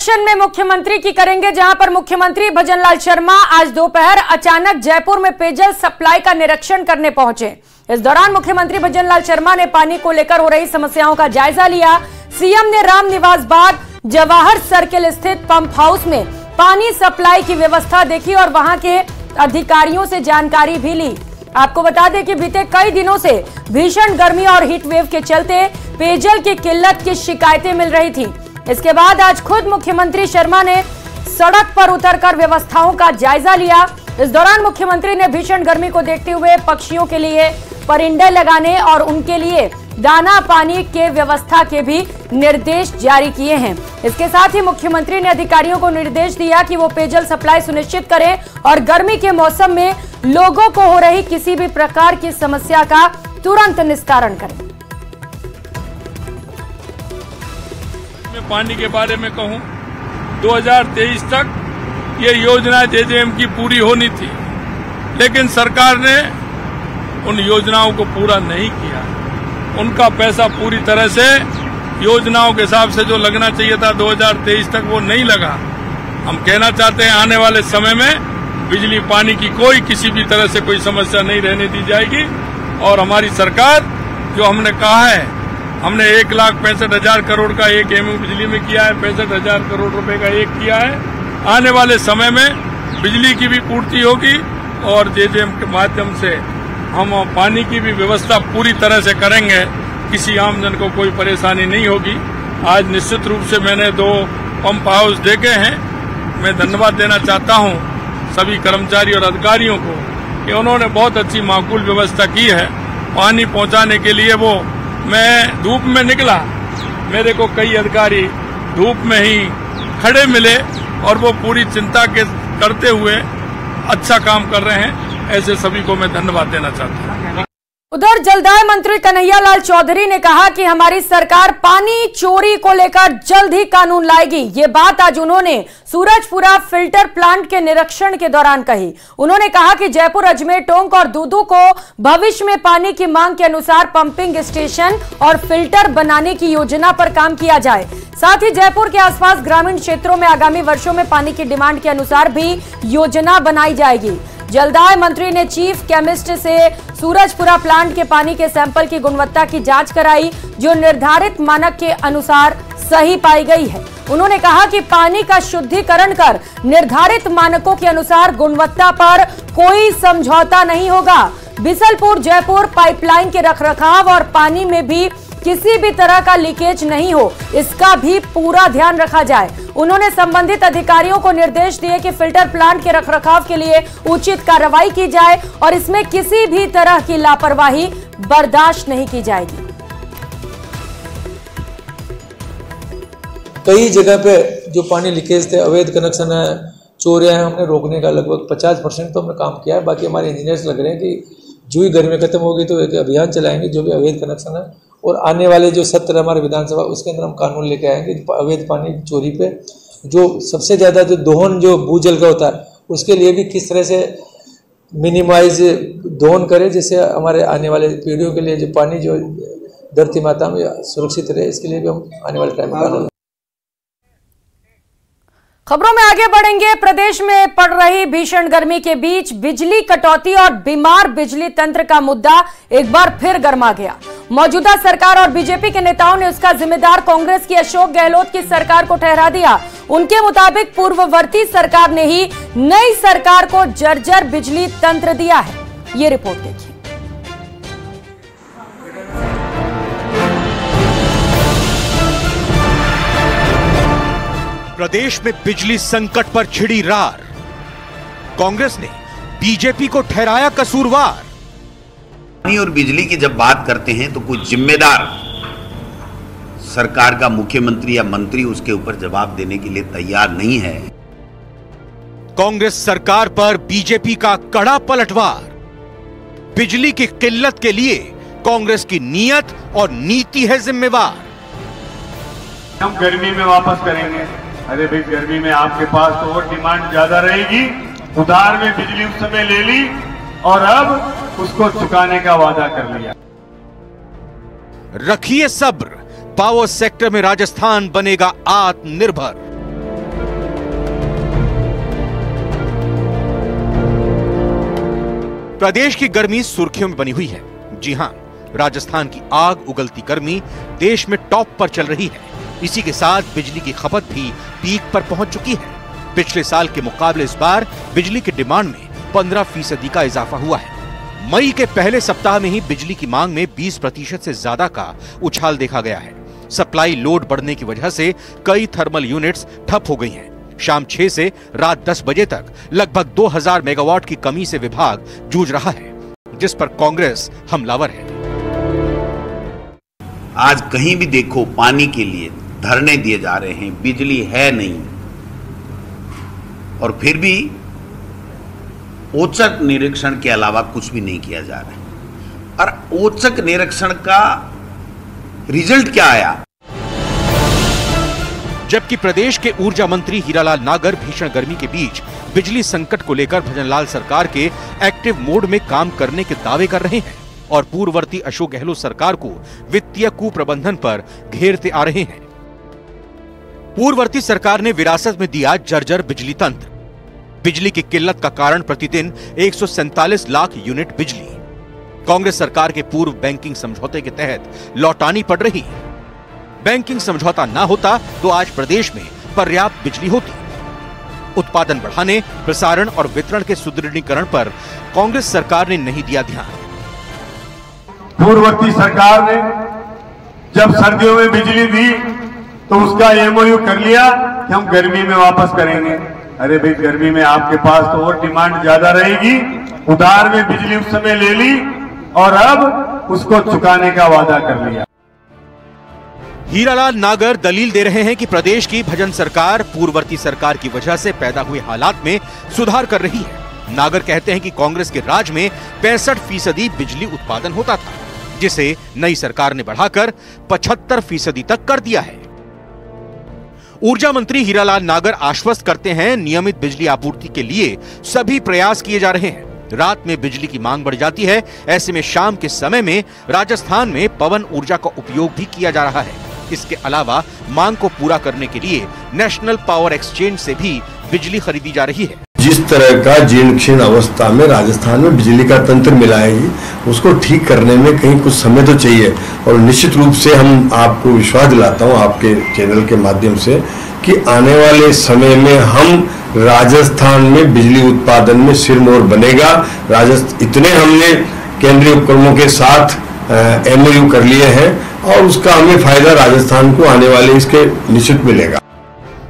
Connection में मुख्यमंत्री की करेंगे, जहां पर मुख्यमंत्री भजनलाल शर्मा आज दोपहर अचानक जयपुर में पेयजल सप्लाई का निरीक्षण करने पहुंचे। इस दौरान मुख्यमंत्री भजनलाल शर्मा ने पानी को लेकर हो रही समस्याओं का जायजा लिया। सीएम ने राम निवास बाग जवाहर सर्किल स्थित पंप हाउस में पानी सप्लाई की व्यवस्था देखी और वहां के अधिकारियों से जानकारी भी ली। आपको बता दें कि बीते कई दिनों से भीषण गर्मी और हीट वेव के चलते पेयजल की किल्लत की शिकायतें मिल रही थी। इसके बाद आज खुद मुख्यमंत्री शर्मा ने सड़क पर उतरकर व्यवस्थाओं का जायजा लिया। इस दौरान मुख्यमंत्री ने भीषण गर्मी को देखते हुए पक्षियों के लिए परिंदे लगाने और उनके लिए दाना पानी के व्यवस्था के भी निर्देश जारी किए हैं। इसके साथ ही मुख्यमंत्री ने अधिकारियों को निर्देश दिया कि वो पेयजल सप्लाई सुनिश्चित करें और गर्मी के मौसम में लोगों को हो रही किसी भी प्रकार की समस्या का तुरंत निस्तारण करें। मैं पानी के बारे में कहूं, 2023 तक ये योजना जेजेएम की पूरी होनी थी, लेकिन सरकार ने उन योजनाओं को पूरा नहीं किया। उनका पैसा पूरी तरह से योजनाओं के हिसाब से जो लगना चाहिए था 2023 तक वो नहीं लगा। हम कहना चाहते हैं आने वाले समय में बिजली पानी की कोई किसी भी तरह से कोई समस्या नहीं रहने दी जाएगी। और हमारी सरकार जो हमने कहा है, हमने 1,65,000 करोड़ का एक एमयू बिजली में किया है, 65,000 करोड़ रुपए का एक किया है। आने वाले समय में बिजली की भी पूर्ति होगी और जेजेएम के माध्यम से हम पानी की भी व्यवस्था पूरी तरह से करेंगे। किसी आमजन को कोई परेशानी नहीं होगी। आज निश्चित रूप से मैंने 2 पंप हाउस देखे हैं। मैं धन्यवाद देना चाहता हूं सभी कर्मचारी और अधिकारियों को कि उन्होंने बहुत अच्छी माकूल व्यवस्था की है पानी पहुंचाने के लिए। वो मैं धूप में निकला, मेरे को कई अधिकारी धूप में ही खड़े मिले और वो पूरी चिंता के करते हुए अच्छा काम कर रहे हैं। ऐसे सभी को मैं धन्यवाद देना चाहता हूं। उधर जलदाय मंत्री कन्हैयालाल चौधरी ने कहा कि हमारी सरकार पानी चोरी को लेकर जल्द ही कानून लाएगी। ये बात आज उन्होंने सूरजपुरा फिल्टर प्लांट के निरीक्षण के दौरान कही। उन्होंने कहा कि जयपुर, अजमेर, टोंक और दूदू को भविष्य में पानी की मांग के अनुसार पंपिंग स्टेशन और फिल्टर बनाने की योजना पर काम किया जाए। साथ ही जयपुर के आसपास ग्रामीण क्षेत्रों में आगामी वर्षों में पानी की डिमांड के अनुसार भी योजना बनाई जाएगी। जलदाय मंत्री ने चीफ केमिस्ट से सूरजपुरा प्लांट के पानी के सैंपल की गुणवत्ता की जांच कराई, जो निर्धारित मानक के अनुसार सही पाई गई है। उन्होंने कहा कि पानी का शुद्धिकरण कर निर्धारित मानकों के अनुसार गुणवत्ता पर कोई समझौता नहीं होगा। बिसलपुर जयपुर पाइपलाइन के रखरखाव और पानी में भी किसी भी तरह का लीकेज नहीं हो, इसका भी पूरा ध्यान रखा जाए। उन्होंने संबंधित अधिकारियों को निर्देश दिए कि फिल्टर प्लांट के रखरखाव के लिए उचित कार्रवाई की जाए और इसमें किसी भी तरह की लापरवाही बर्दाश्त नहीं की जाएगी। कई जगह पे जो पानी लीकेज थे, अवैध कनेक्शन है, चोरियां हैं, हमने रोकने का लगभग 50% तो हमने काम किया है। बाकी हमारे इंजीनियर्स लग रहे हैं कि जो ही गर्मी खत्म होगी तो एक अभियान चलाएंगे जो भी अवैध कनेक्शन है, और आने वाले जो सत्र हमारे विधानसभा उसके अंदर हम कानून लेके आएंगे अवैध पानी चोरी पे। जो सबसे ज़्यादा जो दोहन जो भूजल का होता है उसके लिए भी किस तरह से मिनिमाइज दोहन करें, जिससे हमारे आने वाले पीढ़ियों के लिए जो पानी जो धरती माता में सुरक्षित रहे, इसके लिए भी हम आने वाले टाइम में कानून। खबरों में आगे बढ़ेंगे। प्रदेश में पड़ रही भीषण गर्मी के बीच बिजली कटौती और बीमार बिजली तंत्र का मुद्दा एक बार फिर गर्मा गया। मौजूदा सरकार और बीजेपी के नेताओं ने उसका जिम्मेदार कांग्रेस की अशोक गहलोत की सरकार को ठहरा दिया। उनके मुताबिक पूर्ववर्ती सरकार ने ही नई सरकार को जर्जर बिजली तंत्र दिया है। ये रिपोर्ट देखिए। प्रदेश में बिजली संकट पर छिड़ी रार। कांग्रेस ने बीजेपी को ठहराया कसूरवार। पानी और बिजली की जब बात करते हैं तो कोई जिम्मेदार सरकार का मुख्यमंत्री या मंत्री उसके ऊपर जवाब देने के लिए तैयार नहीं है। कांग्रेस सरकार पर बीजेपी का कड़ा पलटवार। बिजली की किल्लत के लिए कांग्रेस की नीयत और नीति है जिम्मेवार। हम गर्मी में वापस करेंगे। अरे भाई, गर्मी में आपके पास तो और डिमांड ज्यादा रहेगी। उधार में बिजली उस समय ले ली और अब उसको चुकाने का वादा कर लिया। रखिए सब्र, पावर सेक्टर में राजस्थान बनेगा आत्मनिर्भर। प्रदेश की गर्मी सुर्खियों में बनी हुई है। जी हां, राजस्थान की आग उगलती गर्मी देश में टॉप पर चल रही है। इसी के साथ बिजली की खपत भी पीक पर पहुंच चुकी है। पिछले साल के मुकाबले इस बार बिजली की डिमांड में 15% का इजाफा हुआ है। मई के पहले सप्ताह में ही बिजली की मांग में 20% से ज्यादा का उछाल देखा गया है। सप्लाई लोड बढ़ने की वजह से कई थर्मल यूनिट्स ठप हो गई हैं। शाम 6 से रात 10 बजे तक लगभग 2000 मेगावाट की कमी से विभाग जूझ रहा है, जिस पर कांग्रेस हमलावर है। आज कहीं भी देखो पानी के लिए धरने दिए जा रहे हैं, बिजली है नहीं, और फिर भी औचक निरीक्षण के अलावा कुछ भी नहीं किया जा रहा है। और औचक निरीक्षण का रिजल्ट क्या आया? जबकि प्रदेश के ऊर्जा मंत्री हीरालाल नागर भीषण गर्मी के बीच बिजली संकट को लेकर भजनलाल सरकार के एक्टिव मोड में काम करने के दावे कर रहे हैं और पूर्ववर्ती अशोक गहलोत सरकार को वित्तीय कुप्रबंधन पर घेरते आ रहे हैं। पूर्ववर्ती सरकार ने विरासत में दिया जर्जर बिजली तंत्र। बिजली की किल्लत का कारण प्रतिदिन 147 लाख यूनिट बिजली कांग्रेस सरकार के पूर्व बैंकिंग समझौते के तहत लौटानी पड़ रही। बैंकिंग समझौता ना होता तो आज प्रदेश में पर्याप्त बिजली होती। उत्पादन बढ़ाने, प्रसारण और वितरण के सुदृढ़ीकरण पर कांग्रेस सरकार ने नहीं दिया ध्यान। पूर्ववर्ती सरकार ने जब सर्दियों में बिजली दी तो उसका एमओयू कर लिया कि हम गर्मी में वापस करेंगे। अरे भाई, गर्मी में आपके पास तो और डिमांड ज्यादा रहेगी, उधार में बिजली उस समय ले ली और अब उसको चुकाने का वादा कर लिया। हीरालाल नागर दलील दे रहे हैं कि प्रदेश की भजन सरकार पूर्ववर्ती सरकार की वजह से पैदा हुए हालात में सुधार कर रही है। नागर कहते हैं कि कांग्रेस के राज में 65% बिजली उत्पादन होता था, जिसे नई सरकार ने बढ़ाकर 75% तक कर दिया है। ऊर्जा मंत्री हीरालाल नागर आश्वस्त करते हैं, नियमित बिजली आपूर्ति के लिए सभी प्रयास किए जा रहे हैं। रात में बिजली की मांग बढ़ जाती है, ऐसे में शाम के समय में राजस्थान में पवन ऊर्जा का उपयोग भी किया जा रहा है। इसके अलावा मांग को पूरा करने के लिए नेशनल पावर एक्सचेंज से भी बिजली खरीदी जा रही है। जिस तरह का जीर्ण क्षीण अवस्था में राजस्थान में बिजली का तंत्र मिला है, उसको ठीक करने में कहीं कुछ समय तो चाहिए। और निश्चित रूप से हम आपको विश्वास दिलाता हूं आपके चैनल के माध्यम से कि आने वाले समय में हम राजस्थान में बिजली उत्पादन में सिरमौर बनेगा। इतने हमने केंद्रीय उपक्रमों के साथ एमओयू कर लिए हैं और उसका हमें फायदा राजस्थान को आने वाले इसके निश्चित मिलेगा।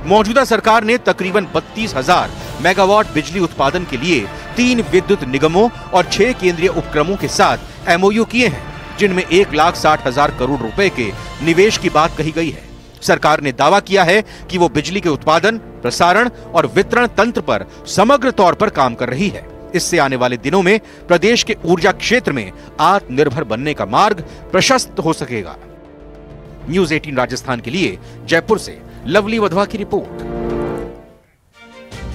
मौजूदा सरकार ने तकरीबन 32,000 मेगावाट बिजली उत्पादन के लिए 3 विद्युत निगमों और 6 केंद्रीय उपक्रमों के साथ एमओयू किए हैं, जिनमें 1,60,000 करोड़ रुपए के निवेश की बात कही गई है। सरकार ने दावा किया है कि वो बिजली के उत्पादन, प्रसारण और वितरण तंत्र पर समग्र तौर पर काम कर रही है। इससे आने वाले दिनों में प्रदेश के ऊर्जा क्षेत्र में आत्मनिर्भर बनने का मार्ग प्रशस्त हो सकेगा। न्यूज़ 18 राजस्थान के लिए जयपुर से लवली वधवा की रिपोर्ट।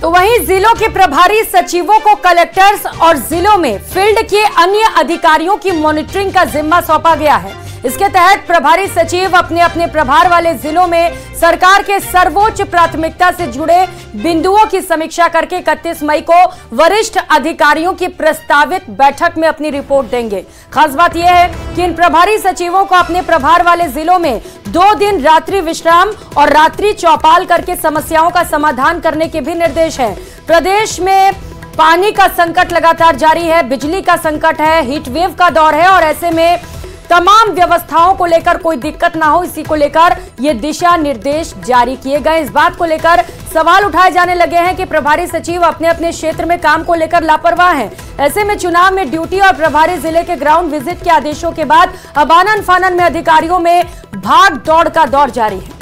तो वहीं जिलों के प्रभारी सचिवों को कलेक्टर्स और जिलों में फील्ड के अन्य अधिकारियों की मॉनिटरिंग का जिम्मा सौंपा गया है। इसके तहत प्रभारी सचिव अपने अपने प्रभार वाले जिलों में सरकार के सर्वोच्च प्राथमिकता से जुड़े बिंदुओं की समीक्षा करके 31 मई को वरिष्ठ अधिकारियों की प्रस्तावित बैठक में अपनी रिपोर्ट देंगे। खास बात यह है कि इन प्रभारी सचिवों को अपने प्रभार वाले जिलों में 2 दिन रात्रि विश्राम और रात्रि चौपाल करके समस्याओं का समाधान करने के भी निर्देश है। प्रदेश में पानी का संकट लगातार जारी है, बिजली का संकट है, हीट वेव का दौर है और ऐसे में तमाम व्यवस्थाओं को लेकर कोई दिक्कत ना हो, इसी को लेकर ये दिशा निर्देश जारी किए गए। इस बात को लेकर सवाल उठाए जाने लगे हैं कि प्रभारी सचिव अपने अपने क्षेत्र में काम को लेकर लापरवाह हैं। ऐसे में चुनाव में ड्यूटी और प्रभारी जिले के ग्राउंड विजिट के आदेशों के बाद अब आनन फानन में अधिकारियों में भाग दौड़ का दौर जारी है।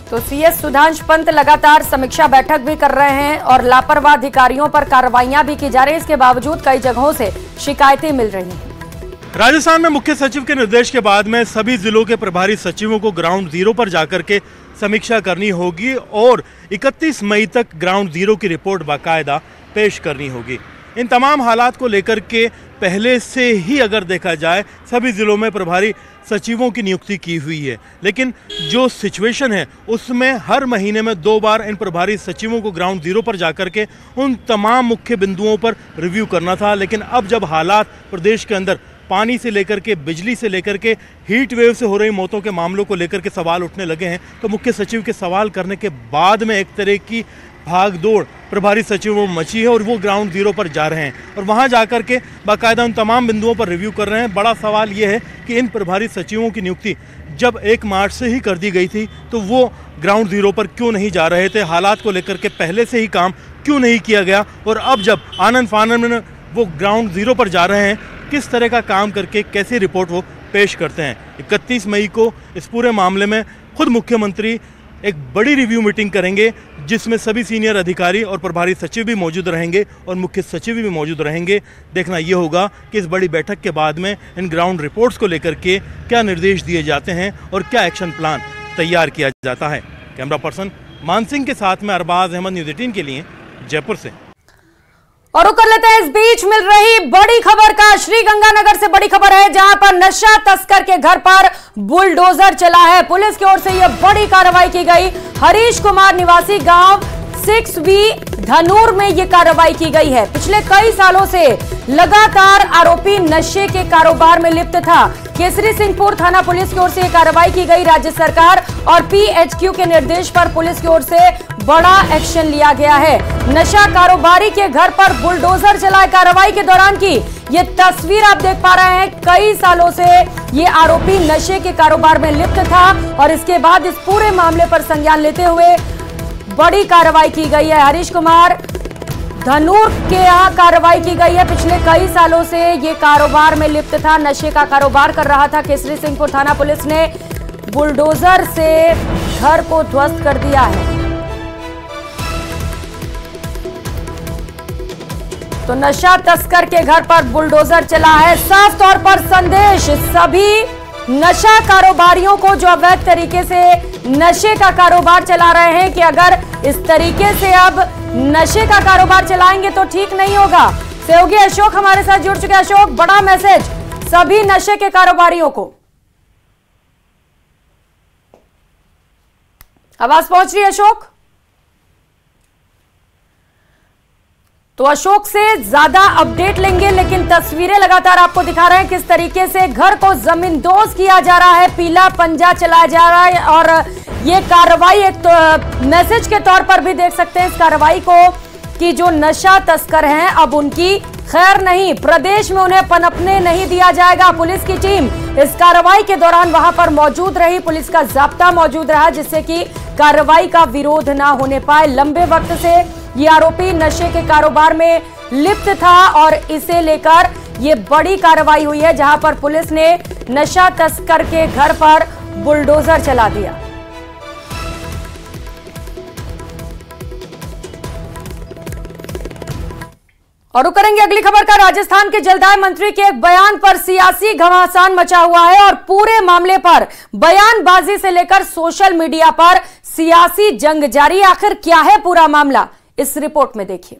तो सीएस सुधांश पंत लगातार समीक्षा बैठक भी कर रहे हैं और लापरवाह अधिकारियों पर कार्रवाइयां भी की जा रही है। इसके बावजूद कई जगहों से शिकायतें मिल रही हैं। राजस्थान में मुख्य सचिव के निर्देश के बाद में सभी जिलों के प्रभारी सचिवों को ग्राउंड जीरो पर जाकर के समीक्षा करनी होगी और 31 मई तक ग्राउंड जीरो की रिपोर्ट बाकायदा पेश करनी होगी। इन तमाम हालात को लेकर के पहले से ही अगर देखा जाए सभी जिलों में प्रभारी सचिवों की नियुक्ति की हुई है, लेकिन जो सिचुएशन है उसमें हर महीने में 2 बार इन प्रभारी सचिवों को ग्राउंड जीरो पर जाकर के उन तमाम मुख्य बिंदुओं पर रिव्यू करना था। लेकिन अब जब हालात प्रदेश के अंदर पानी से लेकर के बिजली से लेकर के हीट वेव से हो रही मौतों के मामलों को लेकर के सवाल उठने लगे हैं, तो मुख्य सचिव के सवाल करने के बाद में एक तरह की भाग दौड़ प्रभारी सचिवों में मची है और वो ग्राउंड जीरो पर जा रहे हैं और वहां जाकर के बाकायदा उन तमाम बिंदुओं पर रिव्यू कर रहे हैं। बड़ा सवाल ये है कि इन प्रभारी सचिवों की नियुक्ति जब 1 मार्च से ही कर दी गई थी तो वो ग्राउंड जीरो पर क्यों नहीं जा रहे थे, हालात को लेकर के पहले से ही काम क्यों नहीं किया गया, और अब जब आनंद फानन में वो ग्राउंड जीरो पर जा रहे हैं किस तरह का काम करके कैसी रिपोर्ट वो पेश करते हैं। 31 मई को इस पूरे मामले में खुद मुख्यमंत्री एक बड़ी रिव्यू मीटिंग करेंगे जिसमें सभी सीनियर अधिकारी और प्रभारी सचिव भी मौजूद रहेंगे और मुख्य सचिव भी मौजूद रहेंगे। देखना ये होगा कि इस बड़ी बैठक के बाद में इन ग्राउंड रिपोर्ट्स को लेकर के क्या निर्देश दिए जाते हैं और क्या एक्शन प्लान तैयार किया जाता है। कैमरा पर्सन मान सिंह के साथ में अरबाज अहमद, न्यूज़ 18 के लिए जयपुर से। और कर लेते हैं इस बीच मिल रही बड़ी खबर का। श्रीगंगानगर से बड़ी खबर है जहां पर नशा तस्कर के घर पर बुलडोजर चला है। पुलिस की ओर से यह बड़ी कार्रवाई की गई। हरीश कुमार निवासी गांव 6B धनूर में यह कार्रवाई की गई है। पिछले कई सालों से लगातार आरोपी नशे के कारोबार में लिप्त था। केसरी सिंहपुर थाना पुलिस की ओर से यह कार्रवाई की गई। राज्य सरकार और PHQ के निर्देश पर पुलिस की ओर से बड़ा एक्शन लिया गया है। नशा कारोबारी के घर पर बुलडोजर चला कार्रवाई के दौरान की ये तस्वीर आप देख पा रहे हैं। कई सालों से ये आरोपी नशे के कारोबार में लिप्त था और इसके बाद इस पूरे मामले पर संज्ञान लेते हुए बड़ी कार्रवाई की गई है। हरीश कुमार धनूर के यहाँ कार्रवाई की गई है। पिछले कई सालों से ये कारोबार में लिप्त था, नशे का कारोबार कर रहा था। केसरी सिंहपुर थाना पुलिस ने बुलडोजर से घर को ध्वस्त कर दिया है। तो नशा तस्कर के घर पर बुलडोजर चला है। साफ तौर पर संदेश सभी नशा कारोबारियों को जो अवैध तरीके से नशे का कारोबार चला रहे हैं कि अगर इस तरीके से अब नशे का कारोबार चलाएंगे तो ठीक नहीं होगा। सहयोगी अशोक हमारे साथ जुड़ चुके हैं। अशोक, बड़ा मैसेज सभी नशे के कारोबारियों को। आवाज पहुंच रही है अशोक? तो अशोक से ज्यादा अपडेट लेंगे, लेकिन तस्वीरें लगातार आपको दिखा रहे हैं किस तरीके से घर को जमींदोज किया जा रहा है, पीला पंजा चलाया जा रहा है। और ये कार्रवाई एक तो मैसेज के तौर पर भी देख सकते हैं इस कार्रवाई को कि जो नशा तस्कर हैं अब उनकी खैर नहीं, प्रदेश में उन्हें पनपने नहीं दिया जाएगा। पुलिस की टीम इस कार्रवाई के दौरान वहां पर मौजूद रही, पुलिस का जाब्ता मौजूद रहा जिससे कि कार्रवाई का विरोध ना होने पाए। लंबे वक्त से ये आरोपी नशे के कारोबार में लिप्त था और इसे लेकर ये बड़ी कार्रवाई हुई है जहां पर पुलिस ने नशा तस्कर के घर पर बुलडोजर चला दिया। और करेंगे अगली खबर का। राजस्थान के जलदाय मंत्री के एक बयान पर सियासी घमासान मचा हुआ है और पूरे मामले पर बयानबाजी से लेकर सोशल मीडिया पर सियासी जंग जारी। आखिर क्या है पूरा मामला, इस रिपोर्ट में देखिए।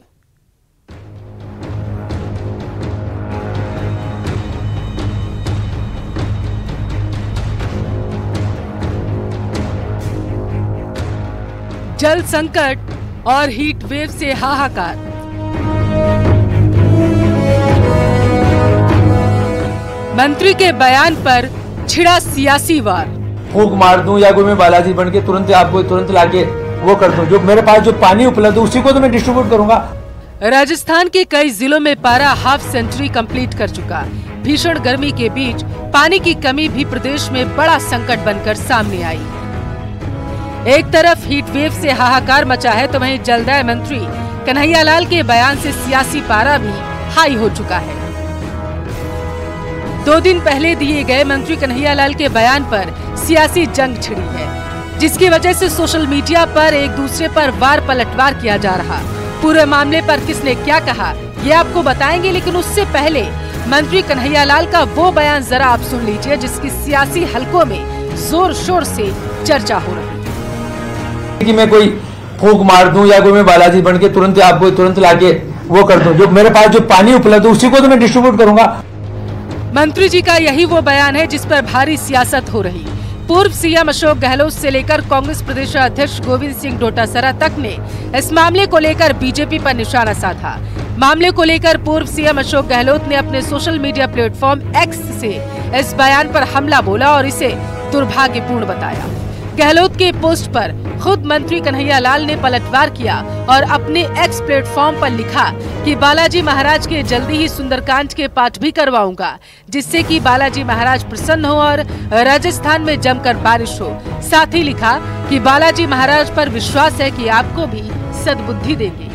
जल संकट और हीट वेव से हाहाकार। मंत्री के बयान पर छिड़ा सियासी वार। फूंक मार दूं या कोई मैं बालाजी बन के तुरंत आपको तुरंत लाके वो कर दूं, जो मेरे पास जो पानी उपलब्ध है उसी को तो मैं डिस्ट्रीब्यूट करूंगा। राजस्थान के कई जिलों में पारा हाफ सेंचुरी कंप्लीट कर चुका। भीषण गर्मी के बीच पानी की कमी भी प्रदेश में बड़ा संकट बनकर सामने आई। एक तरफ हीट वेव से हाहाकार मचा है तो वहीं जलदाय मंत्री कन्हैयालाल के बयान से सियासी पारा भी हाई हो चुका है। 2 दिन पहले दिए गए मंत्री कन्हैयालाल के बयान पर सियासी जंग छिड़ी है, जिसकी वजह से सोशल मीडिया पर एक दूसरे पर वार पलटवार किया जा रहा। पूरे मामले पर किसने क्या कहा ये आपको बताएंगे, लेकिन उससे पहले मंत्री कन्हैयालाल का वो बयान जरा आप सुन लीजिए जिसकी सियासी हलकों में जोर शोर से चर्चा हो रही है। कि मैं कोई फूंक मार दूं या कोई मैं बालाजी बन के तुरंत आपको तुरंत लाके वो कर दूं। जो मेरे पास जो पानी उपलब्ध है उसी को तो मैं डिस्ट्रीब्यूट करूंगा। मंत्री जी का यही वो बयान है जिस पर भारी सियासत हो रही। पूर्व सीएम अशोक गहलोत से लेकर कांग्रेस प्रदेश अध्यक्ष गोविंद सिंह डोटासरा तक ने इस मामले को लेकर बीजेपी पर निशाना साधा। मामले को लेकर पूर्व सीएम अशोक गहलोत ने अपने सोशल मीडिया प्लेटफॉर्म एक्स से इस बयान पर हमला बोला और इसे दुर्भाग्यपूर्ण बताया। गहलोत के पोस्ट पर खुद मंत्री कन्हैया लाल ने पलटवार किया और अपने एक्स प्लेटफॉर्म पर लिखा कि बालाजी महाराज के जल्दी ही सुंदरकांड के पाठ भी करवाऊंगा, जिससे कि बालाजी महाराज प्रसन्न हो और राजस्थान में जमकर बारिश हो। साथ ही लिखा कि बालाजी महाराज पर विश्वास है कि आपको भी सद्बुद्धि देंगे।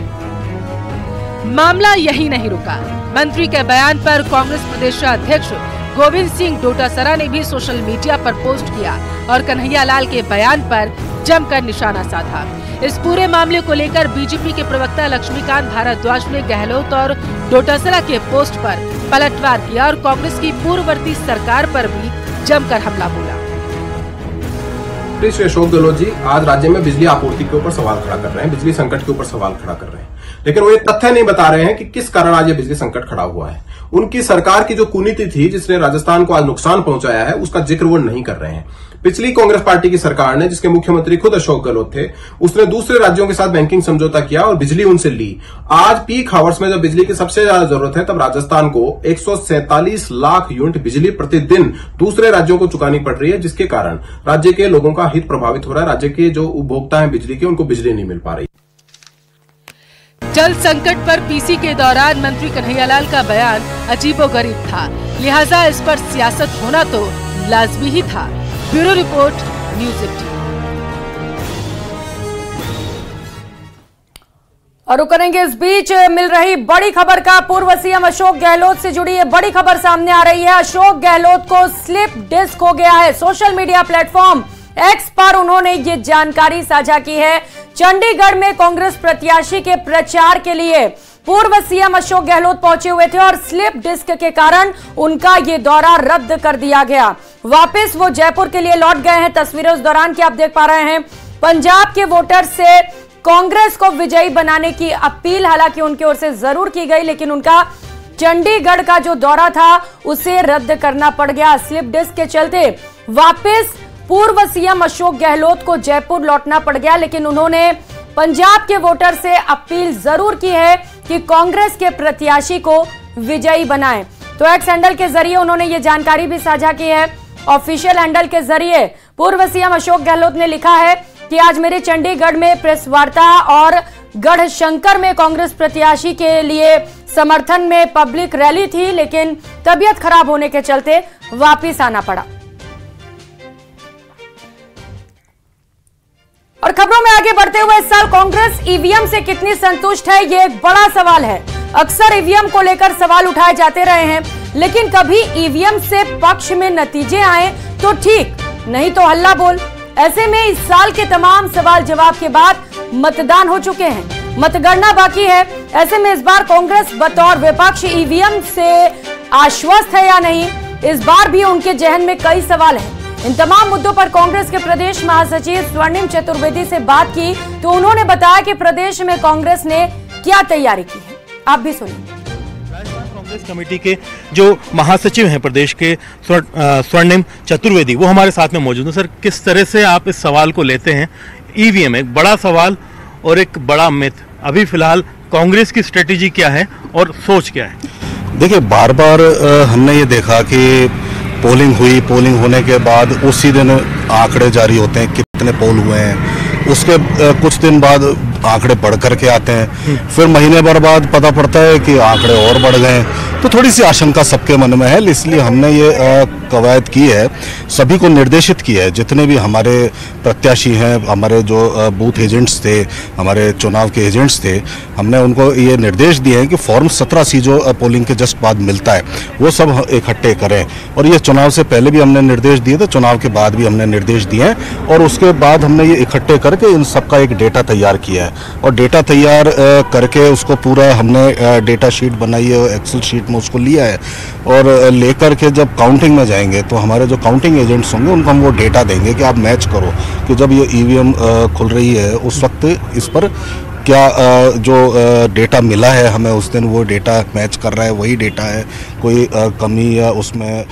मामला यही नहीं रुका। मंत्री के बयान पर कांग्रेस प्रदेश अध्यक्ष गोविंद सिंह डोटासरा ने भी सोशल मीडिया पर पोस्ट किया और कन्हैया लाल के बयान पर जमकर निशाना साधा। इस पूरे मामले को लेकर बीजेपी के प्रवक्ता लक्ष्मीकांत भारद्वाज ने गहलोत और डोटासरा के पोस्ट पर पलटवार किया और कांग्रेस की पूर्ववर्ती सरकार पर भी जमकर हमला बोला। श्री अशोक गहलोत जी आज राज्य में बिजली आपूर्ति के ऊपर सवाल खड़ा कर रहे हैं, बिजली संकट के ऊपर सवाल खड़ा कर रहे हैं, लेकिन वो ये तथ्य नहीं बता रहे हैं कि किस कारण आज ये बिजली संकट खड़ा हुआ है। उनकी सरकार की जो कुनीति थी जिसने राजस्थान को आज नुकसान पहुंचाया है उसका जिक्र वो नहीं कर रहे हैं। पिछली कांग्रेस पार्टी की सरकार ने, जिसके मुख्यमंत्री खुद अशोक गहलोत थे, उसने दूसरे राज्यों के साथ बैंकिंग समझौता किया और बिजली उनसे ली। आज पीक हावर्स में जब बिजली की सबसे ज्यादा जरूरत है तब राजस्थान को 147 लाख यूनिट बिजली प्रतिदिन दूसरे राज्यों को चुकानी पड़ रही है, जिसके कारण राज्य के लोगों का हित प्रभावित हो रहा है। राज्य के जो उपभोक्ता हैं बिजली के, उनको बिजली नहीं मिल पा रही। जल संकट पर पीसी के दौरान मंत्री कन्हैयालाल का बयान अजीबोगरीब था, लिहाजा इस पर सियासत होना तो लाजमी ही था। Bureau report, news 18। और करेंगे इस बीच मिल रही बड़ी खबर का। पूर्व सीएम अशोक गहलोत से जुड़ी ये बड़ी खबर सामने आ रही है। अशोक गहलोत को स्लिप डिस्क हो गया है। सोशल मीडिया प्लेटफॉर्म एक्स पर उन्होंने ये जानकारी साझा की है। चंडीगढ़ में कांग्रेस प्रत्याशी के प्रचार के लिए पूर्व सीएम अशोक गहलोत पहुंचे हुए थे और स्लिप डिस्क के कारण उनका ये दौरा रद्द कर दिया गया। वापस वो जयपुर के लिए लौट गए हैं। तस्वीरें उस दौरान की आप देख पा रहे हैं। पंजाब के वोटर से कांग्रेस को विजयी बनाने की अपील हालांकि उनकी ओर से जरूर की गई, लेकिन उनका चंडीगढ़ का जो दौरा था उसे रद्द करना पड़ गया। स्लिप डिस्क के चलते वापस पूर्व सीएम अशोक गहलोत को जयपुर लौटना पड़ गया, लेकिन उन्होंने पंजाब के वोटर से अपील जरूर की है कि कांग्रेस के प्रत्याशी को विजयी बनाएं। तो एक्स हैंडल के जरिए उन्होंने ये जानकारी भी साझा की है। ऑफिशियल हैंडल के जरिए पूर्व सीएम अशोक गहलोत ने लिखा है कि आज मेरे चंडीगढ़ में प्रेस वार्ता और गढ़शंकर में कांग्रेस प्रत्याशी के लिए समर्थन में पब्लिक रैली थी, लेकिन तबीयत खराब होने के चलते वापिस आना पड़ा। और खबरों में आगे बढ़ते हुए इस साल कांग्रेस ईवीएम से कितनी संतुष्ट है, ये एक बड़ा सवाल है। अक्सर ईवीएम को लेकर सवाल उठाए जाते रहे हैं, लेकिन कभी ईवीएम से पक्ष में नतीजे आए तो ठीक, नहीं तो हल्ला बोल। ऐसे में इस साल के तमाम सवाल जवाब के बाद मतदान हो चुके हैं, मतगणना बाकी है। ऐसे में इस बार कांग्रेस बतौर विपक्ष ईवीएम से आश्वस्त है या नहीं, इस बार भी उनके जहन में कई सवाल हैं। इन तमाम मुद्दों पर कांग्रेस के प्रदेश महासचिव स्वर्णिम चतुर्वेदी से बात की तो उन्होंने बताया कि प्रदेश में कांग्रेस ने क्या तैयारी की है, आप भी सुनिए। कांग्रेस कमेटी के जो महासचिव हैं प्रदेश के स्वर्णिम चतुर्वेदी, वो हमारे साथ में मौजूद हैं। सर, किस तरह से आप इस सवाल को लेते हैं? ईवीएम एक बड़ा सवाल और एक बड़ा मिथ, अभी फिलहाल कांग्रेस की स्ट्रेटेजी क्या है और सोच क्या है? देखिए, बार बार हमने ये देखा कि पोलिंग हुई, पोलिंग होने के बाद उसी दिन आंकड़े जारी होते हैं कितने पोल हुए हैं, उसके कुछ दिन बाद आंकड़े बढ़ करके आते हैं, फिर महीने भर बाद पता पड़ता है कि आंकड़े और बढ़ गए हैं। तो थोड़ी सी आशंका सबके मन में है, इसलिए हमने ये कवायद की है, सभी को निर्देशित किया है, जितने भी हमारे प्रत्याशी हैं, हमारे जो बूथ एजेंट्स थे, हमारे चुनाव के एजेंट्स थे, हमने उनको ये निर्देश दिए हैं कि फॉर्म 17C जो पोलिंग के जस्ट बाद मिलता है वो सब इकट्ठे करें। और ये चुनाव से पहले भी हमने निर्देश दिए थे, चुनाव के बाद भी हमने निर्देश दिए हैं, और उसके बाद हमने ये इकट्ठे करके इन सब का एक डेटा तैयार किया है। और डेटा तैयार करके उसको पूरा हमने डेटा शीट बनाई है, एक्सेल शीट में उसको लिया है, और लेकर के जब काउंटिंग में जाएंगे तो हमारे जो काउंटिंग एजेंट्स होंगे उनको हम वो डेटा देंगे कि आप मैच करो कि जब ये ईवीएम खुल रही है उस वक्त इस पर क्या जो डेटा मिला है हमें उस दिन वो डेटा मैच कर रहा है, वही डेटा है, कोई कमी या उसमें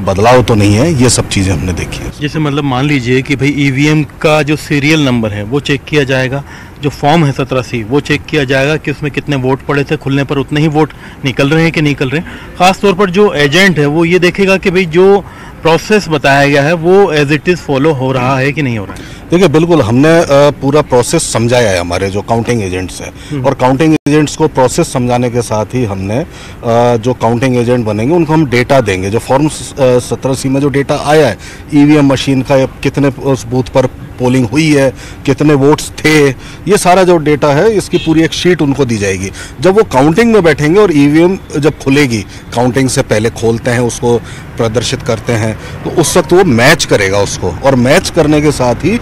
बदलाव तो नहीं है, ये सब चीज़ें हमने देखी है। जैसे मतलब मान लीजिए कि भाई ईवीएम का जो सीरियल नंबर है वो चेक किया जाएगा, जो फॉर्म है 17C वो चेक किया जाएगा कि उसमें कितने वोट पड़े थे, खुलने पर उतने ही वोट निकल रहे हैं कि नहीं निकल रहे हैं। खास तौर पर जो एजेंट है वो ये देखेगा कि भाई जो प्रोसेस बताया गया है वो एज इट इज़ फॉलो हो रहा है कि नहीं हो रहा है। देखिए बिल्कुल हमने पूरा प्रोसेस समझाया है हमारे जो काउंटिंग एजेंट्स हैं, और काउंटिंग एजेंट्स को प्रोसेस समझाने के साथ ही हमने जो काउंटिंग एजेंट बनेंगे उनको हम डेटा देंगे। जो फॉर्म 17C में जो डेटा आया है ईवीएम मशीन का, कितने उस बूथ पर पोलिंग हुई है, कितने वोट्स थे, ये सारा जो डेटा है इसकी पूरी एक शीट उनको दी जाएगी। जब वो काउंटिंग में बैठेंगे और ईवीएम जब खुलेगी, काउंटिंग से पहले खोलते हैं उसको, प्रदर्शित करते हैं, तो उस वक्त वो मैच करेगा उसको, और मैच करने के साथ ही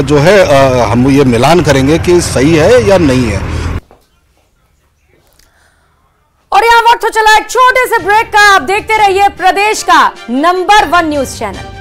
जो है हम ये मिलान करेंगे कि सही है या नहीं है। और यहाँ वक्त हो चला एक छोटे से ब्रेक का। आप देखते रहिए प्रदेश का नंबर 1 न्यूज चैनल।